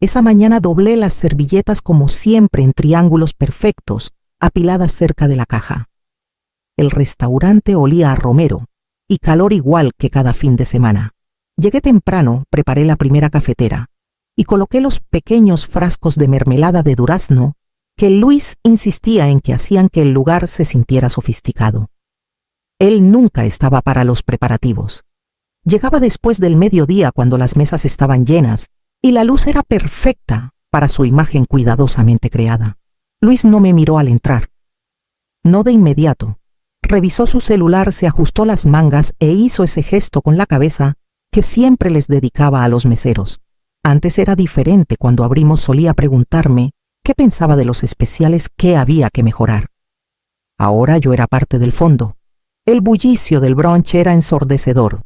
Esa mañana doblé las servilletas como siempre en triángulos perfectos, apiladas cerca de la caja. El restaurante olía a romero, y calor igual que cada fin de semana. Llegué temprano, preparé la primera cafetera, y coloqué los pequeños frascos de mermelada de durazno que Luis insistía en que hacían que el lugar se sintiera sofisticado. Él nunca estaba para los preparativos. Llegaba después del mediodía cuando las mesas estaban llenas y la luz era perfecta para su imagen cuidadosamente creada. Luis no me miró al entrar. No de inmediato. Revisó su celular, se ajustó las mangas e hizo ese gesto con la cabeza que siempre les dedicaba a los meseros. Antes era diferente. Cuando abrimos solía preguntarme qué pensaba de los especiales, qué había que mejorar. Ahora yo era parte del fondo. El bullicio del brunch era ensordecedor.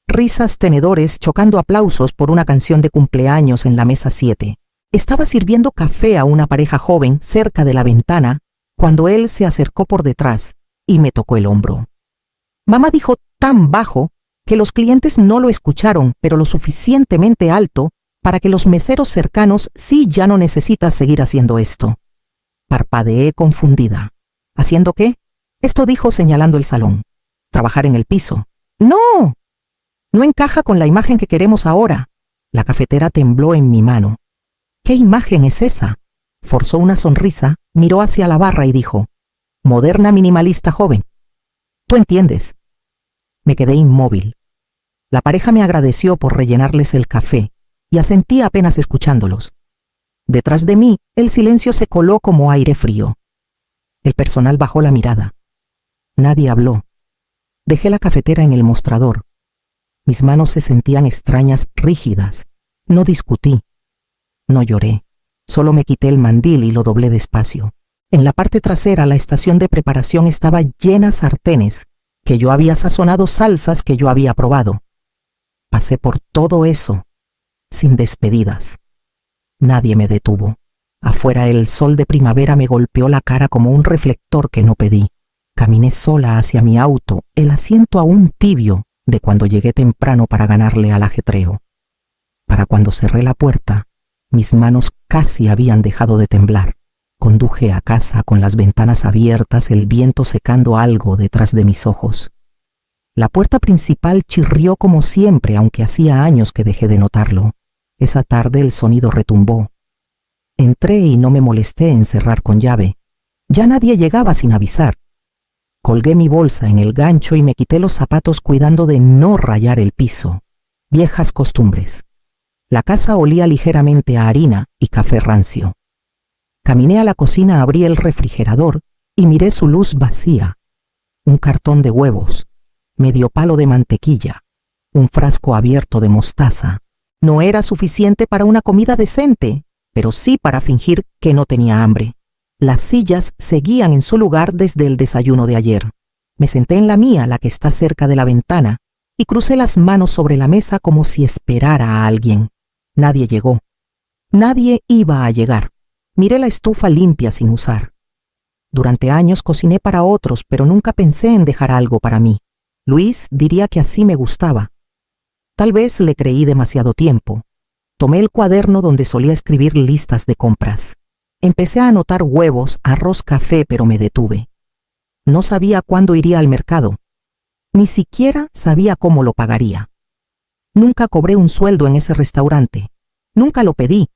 Risas, tenedores, chocando aplausos por una canción de cumpleaños en la mesa 7. Estaba sirviendo café a una pareja joven cerca de la ventana cuando él se acercó por detrás y me tocó el hombro. Mamá dijo tan bajo que los clientes no lo escucharon, pero lo suficientemente alto para que los meseros cercanos sí ya no necesitas seguir haciendo esto. Parpadeé confundida. ¿Haciendo qué? Esto dijo señalando el salón. Trabajar en el piso. ¡No! No encaja con la imagen que queremos ahora. La cafetera tembló en mi mano. ¿Qué imagen es esa? Forzó una sonrisa, miró hacia la barra y dijo: moderna minimalista joven. Tú entiendes. Me quedé inmóvil. La pareja me agradeció por rellenarles el café y asentí apenas escuchándolos. Detrás de mí, el silencio se coló como aire frío. El personal bajó la mirada. Nadie habló. Dejé la cafetera en el mostrador. Mis manos se sentían extrañas, rígidas. No discutí. No lloré. Solo me quité el mandil y lo doblé despacio. En la parte trasera, la estación de preparación estaba llena de sartenes, que yo había sazonado, salsas que yo había probado. Pasé por todo eso, sin despedidas. Nadie me detuvo. Afuera el sol de primavera me golpeó la cara como un reflector que no pedí. Caminé sola hacia mi auto, el asiento aún tibio de cuando llegué temprano para ganarle al ajetreo. Para cuando cerré la puerta, mis manos casi habían dejado de temblar. Conduje a casa con las ventanas abiertas, el viento secando algo detrás de mis ojos. La puerta principal chirrió como siempre, aunque hacía años que dejé de notarlo. Esa tarde el sonido retumbó. Entré y no me molesté en cerrar con llave. Ya nadie llegaba sin avisar. Colgué mi bolsa en el gancho y me quité los zapatos cuidando de no rayar el piso. Viejas costumbres. La casa olía ligeramente a harina y café rancio. Caminé a la cocina, abrí el refrigerador y miré su luz vacía. Un cartón de huevos, medio palo de mantequilla, un frasco abierto de mostaza. No era suficiente para una comida decente, pero sí para fingir que no tenía hambre. Las sillas seguían en su lugar desde el desayuno de ayer. Me senté en la mía, la que está cerca de la ventana, y crucé las manos sobre la mesa como si esperara a alguien. Nadie llegó. Nadie iba a llegar. Miré la estufa limpia sin usar. Durante años cociné para otros, pero nunca pensé en dejar algo para mí. Luis diría que así me gustaba. Tal vez le creí demasiado tiempo. Tomé el cuaderno donde solía escribir listas de compras. Empecé a anotar huevos, arroz, café, pero me detuve. No sabía cuándo iría al mercado. Ni siquiera sabía cómo lo pagaría. Nunca cobré un sueldo en ese restaurante. Nunca lo pedí.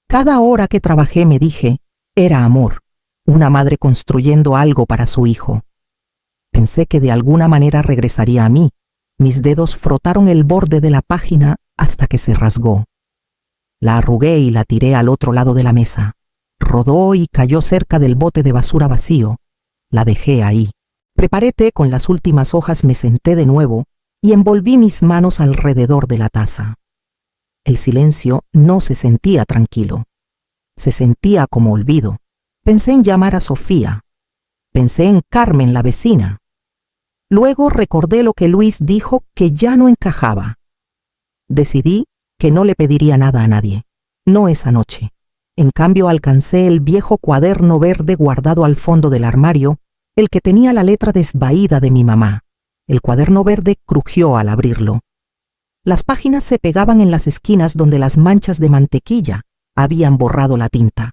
Cada hora que trabajé, me dije, era amor. Una madre construyendo algo para su hijo. Pensé que de alguna manera regresaría a mí. Mis dedos frotaron el borde de la página hasta que se rasgó. La arrugué y la tiré al otro lado de la mesa. Rodó y cayó cerca del bote de basura vacío. La dejé ahí. Preparé té con las últimas hojas, me senté de nuevo y envolví mis manos alrededor de la taza. El silencio no se sentía tranquilo. Se sentía como olvido. Pensé en llamar a Sofía. Pensé en Carmen, la vecina. Luego recordé lo que Luis dijo, que ya no encajaba. Decidí que no le pediría nada a nadie. No esa noche. En cambio, alcancé el viejo cuaderno verde guardado al fondo del armario, el que tenía la letra desvaída de mi mamá. El cuaderno verde crujió al abrirlo. Las páginas se pegaban en las esquinas donde las manchas de mantequilla habían borrado la tinta.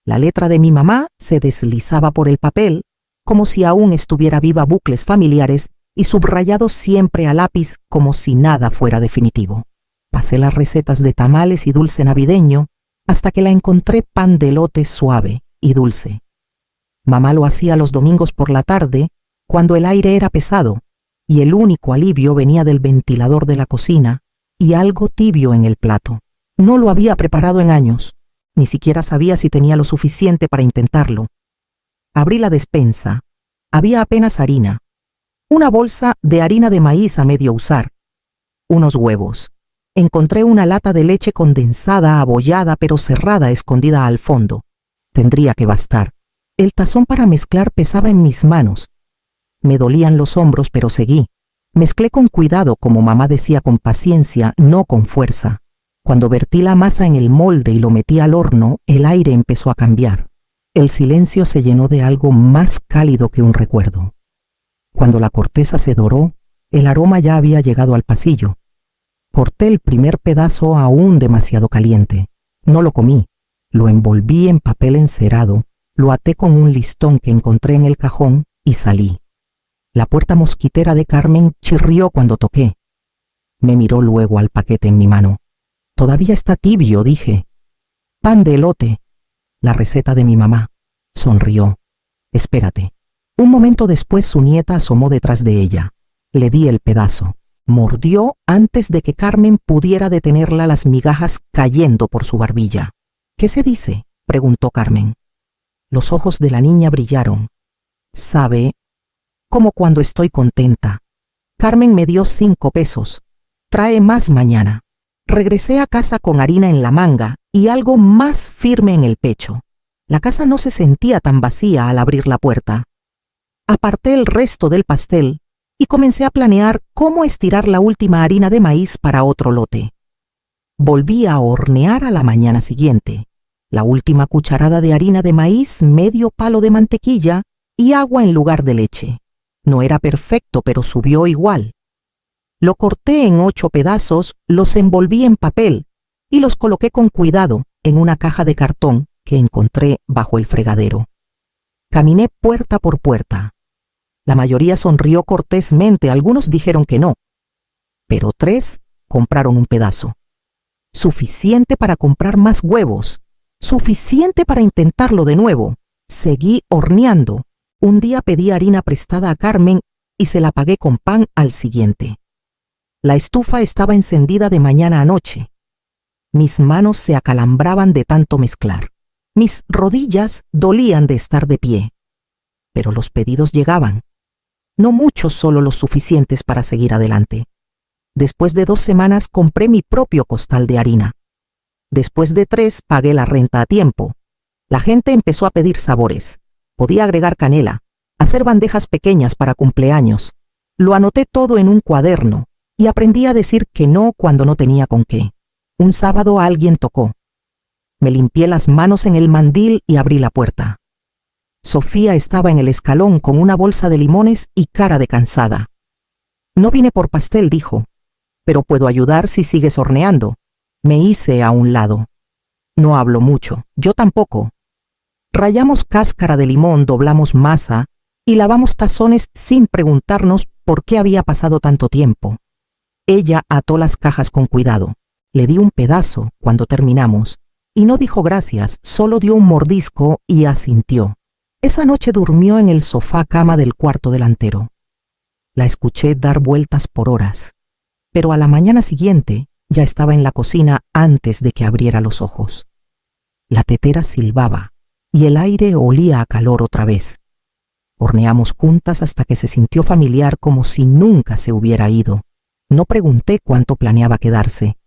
La letra de mi mamá se deslizaba por el papel, como si aún estuviera viva, bucles familiares y subrayados siempre a lápiz como si nada fuera definitivo. Pasé las recetas de tamales y dulce navideño hasta que la encontré pan de elote suave y dulce. Mamá lo hacía los domingos por la tarde, cuando el aire era pesado, y el único alivio venía del ventilador de la cocina y algo tibio en el plato. No lo había preparado en años, ni siquiera sabía si tenía lo suficiente para intentarlo. Abrí la despensa. Había apenas harina, una bolsa de harina de maíz a medio usar, unos huevos. Encontré una lata de leche condensada, abollada pero cerrada, escondida al fondo. Tendría que bastar. El tazón para mezclar pesaba en mis manos. Me dolían los hombros, pero seguí. Mezclé con cuidado, como mamá decía, con paciencia, no con fuerza. Cuando vertí la masa en el molde y lo metí al horno, el aire empezó a cambiar. El silencio se llenó de algo más cálido que un recuerdo. Cuando la corteza se doró, el aroma ya había llegado al pasillo. Corté el primer pedazo aún demasiado caliente. No lo comí. Lo envolví en papel encerado, lo até con un listón que encontré en el cajón y salí. La puerta mosquitera de Carmen chirrió cuando toqué. Me miró luego al paquete en mi mano. «Todavía está tibio», dije. «Pan de elote». La receta de mi mamá. Sonrió. «Espérate». Un momento después su nieta asomó detrás de ella. Le di el pedazo. Mordió antes de que Carmen pudiera detenerla, las migajas cayendo por su barbilla. «¿Qué se dice?», preguntó Carmen. Los ojos de la niña brillaron. «Sabe, como cuando estoy contenta». Carmen me dio 5 pesos. «Trae más mañana». Regresé a casa con harina en la manga y algo más firme en el pecho. La casa no se sentía tan vacía al abrir la puerta. Aparté el resto del pastel y comencé a planear cómo estirar la última harina de maíz para otro lote. Volví a hornear a la mañana siguiente. La última cucharada de harina de maíz, medio palo de mantequilla y agua en lugar de leche. No era perfecto, pero subió igual. Lo corté en 8 pedazos, los envolví en papel y los coloqué con cuidado en una caja de cartón que encontré bajo el fregadero. Caminé puerta por puerta. La mayoría sonrió cortésmente, algunos dijeron que no, pero 3 compraron un pedazo. Suficiente para comprar más huevos, suficiente para intentarlo de nuevo. Seguí horneando. Un día pedí harina prestada a Carmen y se la pagué con pan al siguiente. La estufa estaba encendida de mañana a noche. Mis manos se acalambraban de tanto mezclar. Mis rodillas dolían de estar de pie. Pero los pedidos llegaban. No muchos, solo los suficientes para seguir adelante. Después de 2 semanas compré mi propio costal de harina. Después de 3 pagué la renta a tiempo. La gente empezó a pedir sabores. Podía agregar canela, hacer bandejas pequeñas para cumpleaños. Lo anoté todo en un cuaderno y aprendí a decir que no cuando no tenía con qué. Un sábado alguien tocó. Me limpié las manos en el mandil y abrí la puerta. Sofía estaba en el escalón con una bolsa de limones y cara de cansada. «No vine por pastel», dijo, «pero puedo ayudar si sigues horneando». Me hice a un lado. No hablo mucho, yo tampoco. Rallamos cáscara de limón, doblamos masa y lavamos tazones sin preguntarnos por qué había pasado tanto tiempo. Ella ató las cajas con cuidado. Le di un pedazo cuando terminamos y no dijo gracias, solo dio un mordisco y asintió. Esa noche durmió en el sofá cama del cuarto delantero. La escuché dar vueltas por horas, pero a la mañana siguiente ya estaba en la cocina antes de que abriera los ojos. La tetera silbaba y el aire olía a calor otra vez. Horneamos juntas hasta que se sintió familiar, como si nunca se hubiera ido. No pregunté cuánto planeaba quedarse.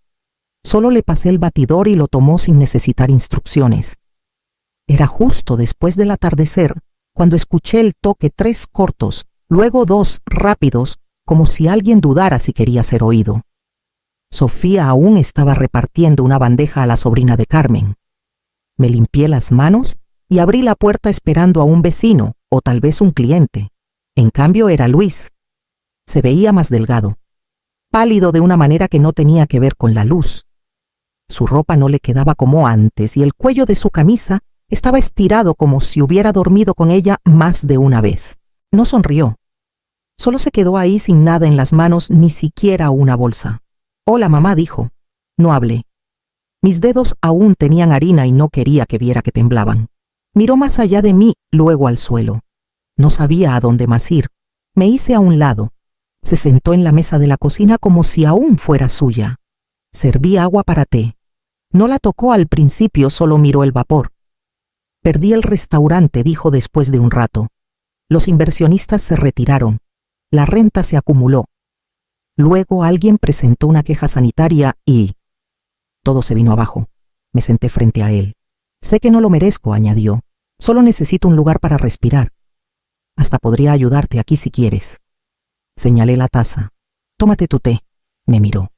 Solo le pasé el batidor y lo tomó sin necesitar instrucciones. Era justo después del atardecer cuando escuché el toque, 3 cortos, luego 2 rápidos, como si alguien dudara si quería ser oído. Sofía aún estaba repartiendo una bandeja a la sobrina de Carmen. Me limpié las manos y abrí la puerta esperando a un vecino o tal vez un cliente. En cambio era Luis. Se veía más delgado. pálido de una manera que no tenía que ver con la luz. Su ropa no le quedaba como antes y el cuello de su camisa estaba estirado como si hubiera dormido con ella más de una vez. No sonrió. Solo se quedó ahí sin nada en las manos, ni siquiera una bolsa. «Hola, mamá», dijo. No hablé. Mis dedos aún tenían harina y no quería que viera que temblaban. Miró más allá de mí, luego al suelo. No sabía a dónde más ir. Me hice a un lado. Se sentó en la mesa de la cocina como si aún fuera suya. Serví agua para té. No la tocó al principio, solo miró el vapor. «Perdí el restaurante», dijo después de un rato. Los inversionistas se retiraron. La renta se acumuló. Luego alguien presentó una queja sanitaria y todo se vino abajo. Me senté frente a él. «Sé que no lo merezco», añadió. «Solo necesito un lugar para respirar. Hasta podría ayudarte aquí si quieres». Señalé la taza. «Tómate tu té», me miró.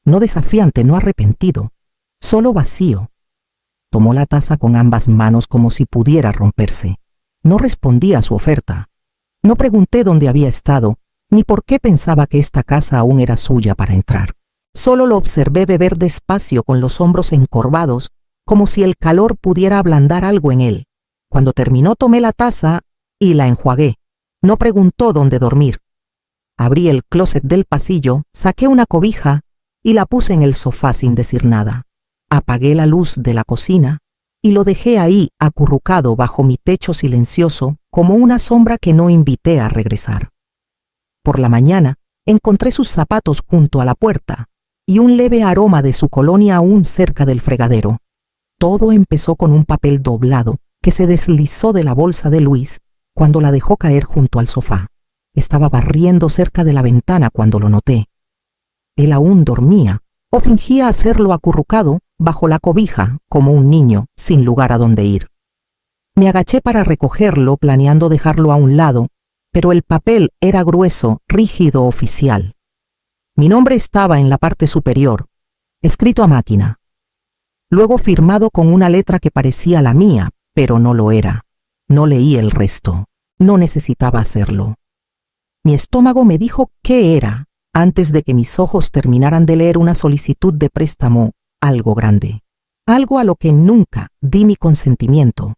No desafiante, no arrepentido, solo vacío. Tomó la taza con ambas manos como si pudiera romperse. No respondí a su oferta. No pregunté dónde había estado, ni por qué pensaba que esta casa aún era suya para entrar. Solo lo observé beber despacio con los hombros encorvados, como si el calor pudiera ablandar algo en él. Cuando terminó tomé la taza y la enjuagué. No preguntó dónde dormir. Abrí el closet del pasillo, saqué una cobija y la puse en el sofá sin decir nada. Apagué la luz de la cocina y lo dejé ahí acurrucado bajo mi techo silencioso como una sombra que no invité a regresar. Por la mañana encontré sus zapatos junto a la puerta y un leve aroma de su colonia aún cerca del fregadero. Todo empezó con un papel doblado que se deslizó de la bolsa de Luis cuando la dejó caer junto al sofá. Estaba barriendo cerca de la ventana cuando lo noté. Él aún dormía o fingía hacerlo acurrucado bajo la cobija como un niño sin lugar a dónde ir. Me agaché para recogerlo, planeando dejarlo a un lado, pero el papel era grueso, rígido, oficial. Mi nombre estaba en la parte superior, escrito a máquina. Luego firmado con una letra que parecía la mía, pero no lo era. No leí el resto. No necesitaba hacerlo. Mi estómago me dijo qué era, antes de que mis ojos terminaran de leer una solicitud de préstamo, algo grande. Algo a lo que nunca di mi consentimiento.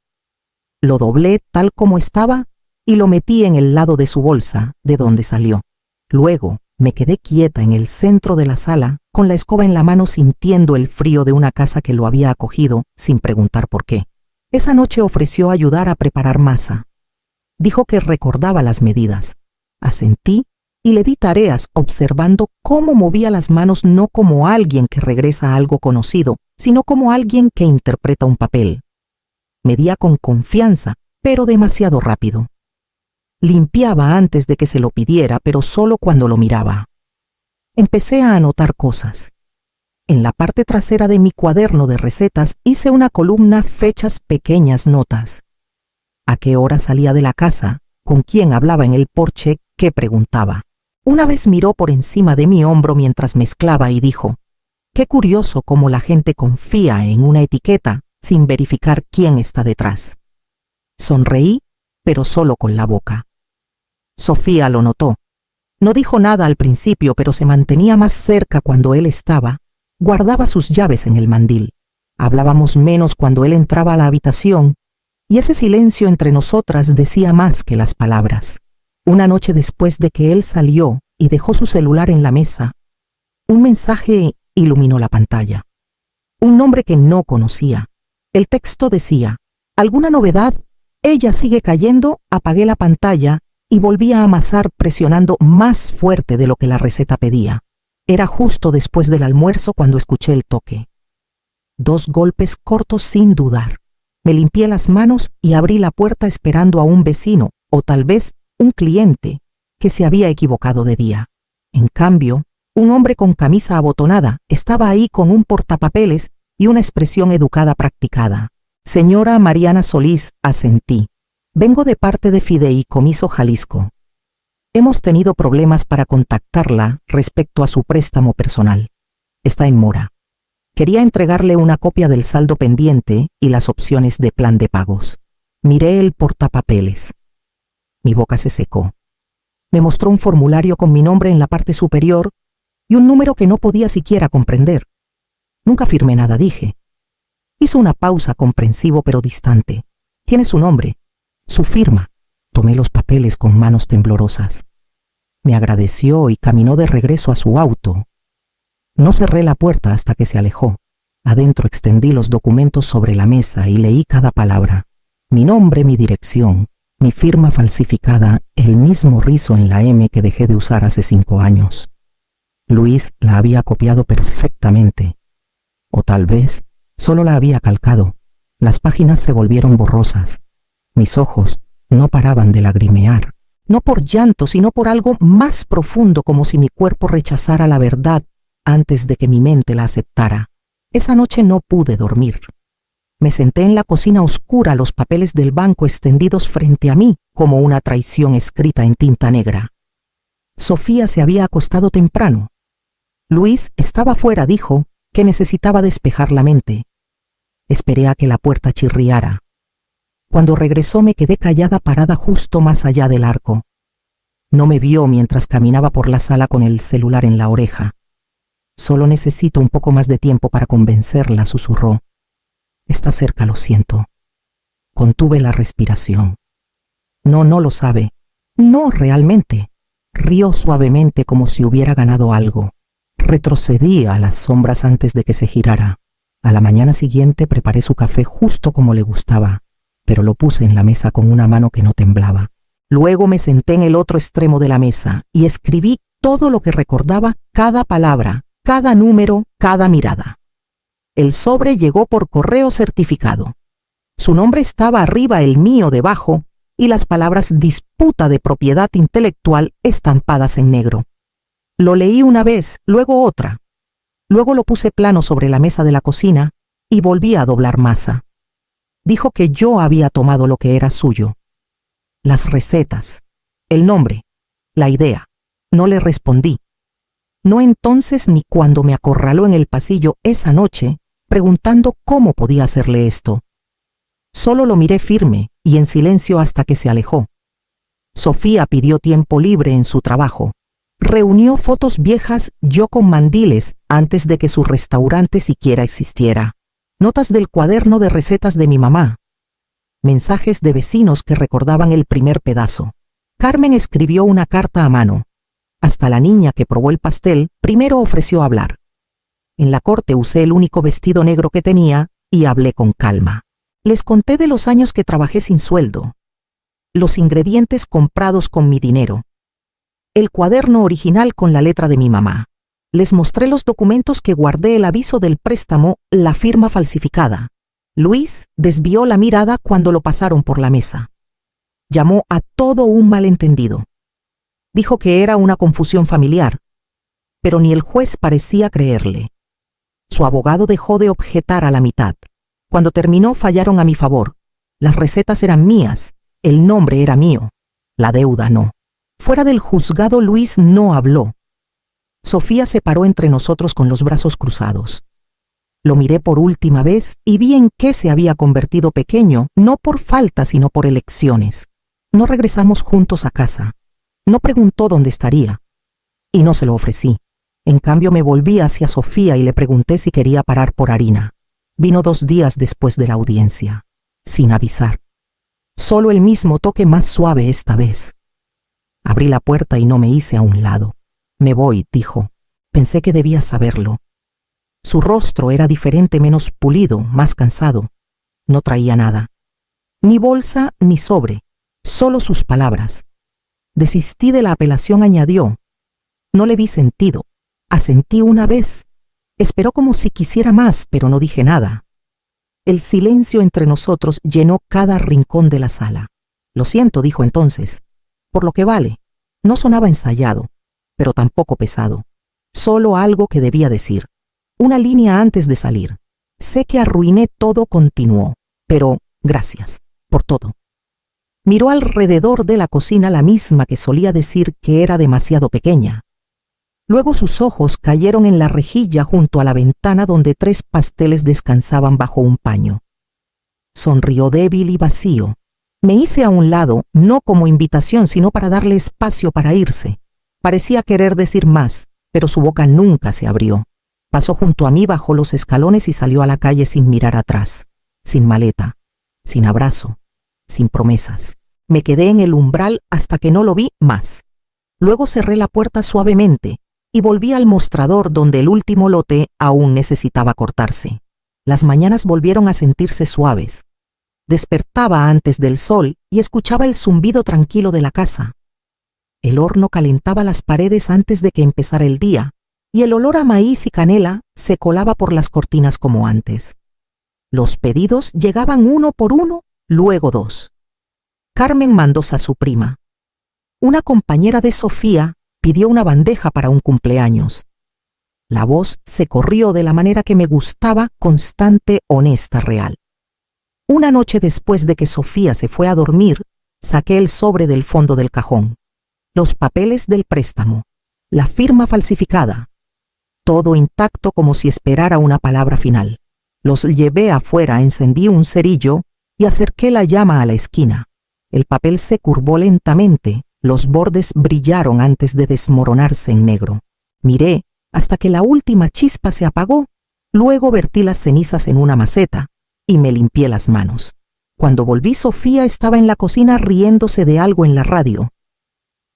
Lo doblé tal como estaba y lo metí en el lado de su bolsa, de donde salió. Luego me quedé quieta en el centro de la sala, con la escoba en la mano, sintiendo el frío de una casa que lo había acogido sin preguntar por qué. Esa noche ofreció ayudar a preparar masa. Dijo que recordaba las medidas. Asentí y le di tareas, observando cómo movía las manos, no como alguien que regresa a algo conocido, sino como alguien que interpreta un papel. Medía con confianza, pero demasiado rápido. Limpiaba antes de que se lo pidiera, pero solo cuando lo miraba. Empecé a anotar cosas. En la parte trasera de mi cuaderno de recetas hice una columna fechas, pequeñas notas. A qué hora salía de la casa, con quién hablaba en el porche, qué preguntaba. Una vez miró por encima de mi hombro mientras mezclaba y dijo: «Qué curioso cómo la gente confía en una etiqueta sin verificar quién está detrás». Sonreí, pero solo con la boca. Sofía lo notó. No dijo nada al principio, pero se mantenía más cerca cuando él estaba. Guardaba sus llaves en el mandil. Hablábamos menos cuando él entraba a la habitación, y ese silencio entre nosotras decía más que las palabras. Una noche después de que él salió y dejó su celular en la mesa, un mensaje iluminó la pantalla. Un nombre que no conocía. El texto decía: «¿Alguna novedad? Ella sigue cayendo». Apagué la pantalla y volví a amasar, presionando más fuerte de lo que la receta pedía. Era justo después del almuerzo cuando escuché el toque. 2 golpes cortos sin dudar. Me limpié las manos y abrí la puerta esperando a un vecino, o tal vez un cliente, que se había equivocado de día. En cambio, un hombre con camisa abotonada estaba ahí con un portapapeles y una expresión educada practicada. «Señora Mariana Solís», asentí. «Vengo de parte de Fideicomiso Jalisco. Hemos tenido problemas para contactarla respecto a su préstamo personal. Está en mora. Quería entregarle una copia del saldo pendiente y las opciones de plan de pagos». Miré el portapapeles. Mi boca se secó. Me mostró un formulario con mi nombre en la parte superior y un número que no podía siquiera comprender. Nunca firmé nada, dije. Hizo una pausa comprensivo pero distante. Tiene su nombre, su firma. Tomé los papeles con manos temblorosas. Me agradeció y caminó de regreso a su auto. No cerré la puerta hasta que se alejó. Adentro extendí los documentos sobre la mesa y leí cada palabra. Mi nombre, mi dirección, mi firma falsificada, el mismo rizo en la M que dejé de usar hace 5 años. Luis la había copiado perfectamente. O tal vez solo la había calcado. Las páginas se volvieron borrosas. Mis ojos no paraban de lagrimear. No por llanto, sino por algo más profundo, como si mi cuerpo rechazara la verdad antes de que mi mente la aceptara. Esa noche no pude dormir. Me senté en la cocina oscura, los papeles del banco extendidos frente a mí como una traición escrita en tinta negra. Sofía se había acostado temprano. Luis estaba fuera, dijo que necesitaba despejar la mente. Esperé a que la puerta chirriara. Cuando regresó me quedé callada, parada justo más allá del arco. No me vio mientras caminaba por la sala con el celular en la oreja. Solo necesito un poco más de tiempo para convencerla, susurró. Está cerca, lo siento. Contuve la respiración. No lo sabe. No, realmente. Rió suavemente como si hubiera ganado algo. Retrocedí a las sombras antes de que se girara. A la mañana siguiente preparé su café justo como le gustaba, pero lo puse en la mesa con una mano que no temblaba. Luego me senté en el otro extremo de la mesa y escribí todo lo que recordaba, cada palabra, cada número, cada mirada. El sobre llegó por correo certificado. Su nombre estaba arriba, el mío debajo, y las palabras disputa de propiedad intelectual estampadas en negro. Lo leí una vez, luego otra. Luego lo puse plano sobre la mesa de la cocina y volví a doblar masa. Dijo que yo había tomado lo que era suyo. Las recetas, el nombre, la idea. No le respondí. No entonces ni cuando me acorraló en el pasillo esa noche, preguntando cómo podía hacerle esto. Solo lo miré firme y en silencio hasta que se alejó. Sofía pidió tiempo libre en su trabajo. Reunió fotos viejas, yo con mandiles, antes de que su restaurante siquiera existiera. Notas del cuaderno de recetas de mi mamá. Mensajes de vecinos que recordaban el primer pedazo. Carmen escribió una carta a mano. Hasta la niña que probó el pastel primero ofreció hablar. En la corte usé el único vestido negro que tenía y hablé con calma. Les conté de los años que trabajé sin sueldo, los ingredientes comprados con mi dinero, el cuaderno original con la letra de mi mamá. Les mostré los documentos que guardé, el aviso del préstamo, la firma falsificada. Luis desvió la mirada cuando lo pasaron por la mesa. Llamó a todo un malentendido. Dijo que era una confusión familiar, pero ni el juez parecía creerle. Su abogado dejó de objetar a la mitad. Cuando terminó, fallaron a mi favor. Las recetas eran mías, el nombre era mío, la deuda no. Fuera del juzgado, Luis no habló. Sofía se paró entre nosotros con los brazos cruzados. Lo miré por última vez y vi en qué se había convertido pequeño, no por falta, sino por elecciones. No regresamos juntos a casa. No preguntó dónde estaría. Y no se lo ofrecí. En cambio, me volví hacia Sofía y le pregunté si quería parar por harina. Vino 2 días después de la audiencia, sin avisar. Solo el mismo toque más suave esta vez. Abrí la puerta y no me hice a un lado. Me voy, dijo. Pensé que debía saberlo. Su rostro era diferente, menos pulido, más cansado. No traía nada. Ni bolsa ni sobre, solo sus palabras. Desistí de la apelación, añadió. No le vi sentido. Asentí una vez. Esperó como si quisiera más, pero no dije nada. El silencio entre nosotros llenó cada rincón de la sala. Lo siento, dijo entonces. Por lo que vale. No sonaba ensayado, pero tampoco pesado. Solo algo que debía decir. Una línea antes de salir. Sé que arruiné todo, continuó, pero gracias por todo. Miró alrededor de la cocina, la misma que solía decir que era demasiado pequeña. Luego sus ojos cayeron en la rejilla junto a la ventana donde 3 pasteles descansaban bajo un paño. Sonrió débil y vacío. Me hice a un lado, no como invitación, sino para darle espacio para irse. Parecía querer decir más, pero su boca nunca se abrió. Pasó junto a mí, bajó los escalones y salió a la calle sin mirar atrás, sin maleta, sin abrazo, sin promesas. Me quedé en el umbral hasta que no lo vi más. Luego cerré la puerta suavemente y volví al mostrador donde el último lote aún necesitaba cortarse. Las mañanas volvieron a sentirse suaves. Despertaba antes del sol y escuchaba el zumbido tranquilo de la casa. El horno calentaba las paredes antes de que empezara el día, y el olor a maíz y canela se colaba por las cortinas como antes. Los pedidos llegaban uno por uno, luego dos. Carmen mandó a su prima. Una compañera de Sofía pidió una bandeja para un cumpleaños. La voz se corrió de la manera que me gustaba, constante, honesta, real. Una noche después de que Sofía se fue a dormir, saqué el sobre del fondo del cajón, los papeles del préstamo, la firma falsificada, todo intacto como si esperara una palabra final. Los llevé afuera, encendí un cerillo y acerqué la llama a la esquina. El papel se curvó lentamente, los bordes brillaron antes de desmoronarse en negro. Miré hasta que la última chispa se apagó, luego vertí las cenizas en una maceta y me limpié las manos. Cuando volví, Sofía estaba en la cocina riéndose de algo en la radio.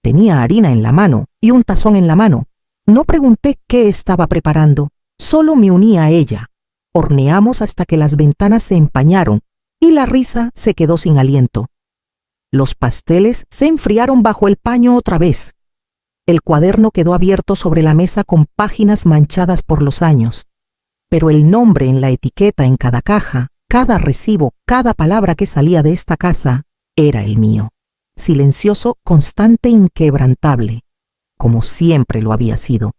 Tenía harina en la mano y un tazón en la mano. No pregunté qué estaba preparando, solo me uní a ella. Horneamos hasta que las ventanas se empañaron y la risa se quedó sin aliento. Los pasteles se enfriaron bajo el paño otra vez. El cuaderno quedó abierto sobre la mesa con páginas manchadas por los años. Pero el nombre en la etiqueta, en cada caja, cada recibo, cada palabra que salía de esta casa, era el mío. Silencioso, constante, inquebrantable, como siempre lo había sido.